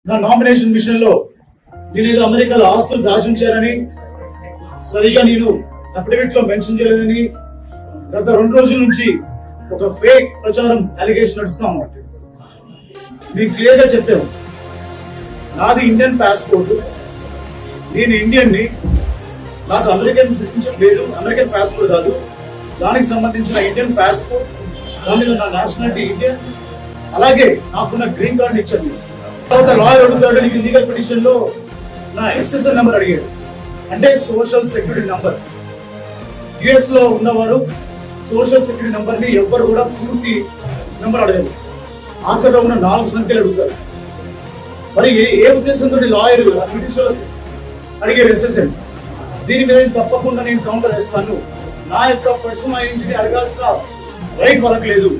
నా nomination machine లో నేనేదో అమెరికాలో ఆస్తులు దాచుంచానని సరిగా నేను అఫిడవిట్ లో మెన్షన్ చేయలేదని గత 2 రోజుల నుంచి ఒక ఫేక్ ప్రచారం అలిగేషన్ నడుస్తా ఉంది. నేను క్లియర్ గా చెప్పాను, నాది ఇండియన్ పాస్పోర్ట్, నేను ఇండియన్ ని, నాకు అమెరికన్ సిటిజన్షిప్ లేదు, అమెరికన్ పాస్పోర్ట్ కాదు, దానికి సంబంధించిన ఇండియన్ పాస్పోర్ట్, దాని మీద నా నేషనాలిటీ ఇండియన్, అలాగే నాకున్న గ్రీన్ కార్డు ఇచ్చాను. తర్వాత లాయర్ అడుగుతాడు, నీకు లీగల్ పిటిషన్ లో నా SSN నెంబర్ అడిగాడు, అంటే సోషల్ సెక్యూరిటీ నంబర్. యుఎస్ లో ఉన్నవారు సోషల్ సెక్యూరిటీ నంబర్ ని ఎవ్వరు కూడా పూర్తి నెంబర్ అడగరు, ఆఖరిలో ఉన్న 4 సంఖ్యలు అడుగుతారు. మరి ఏ ఉద్దేశంతో లాయర్ అడిగారు SSN? దీని మీద తప్పకుండా నేను కౌంటర్ వేస్తాను. నా యొక్క పర్సనల్ ఐడెంటిటీ అడగాల్సిన రైట్ వాళ్ళకి లేదు.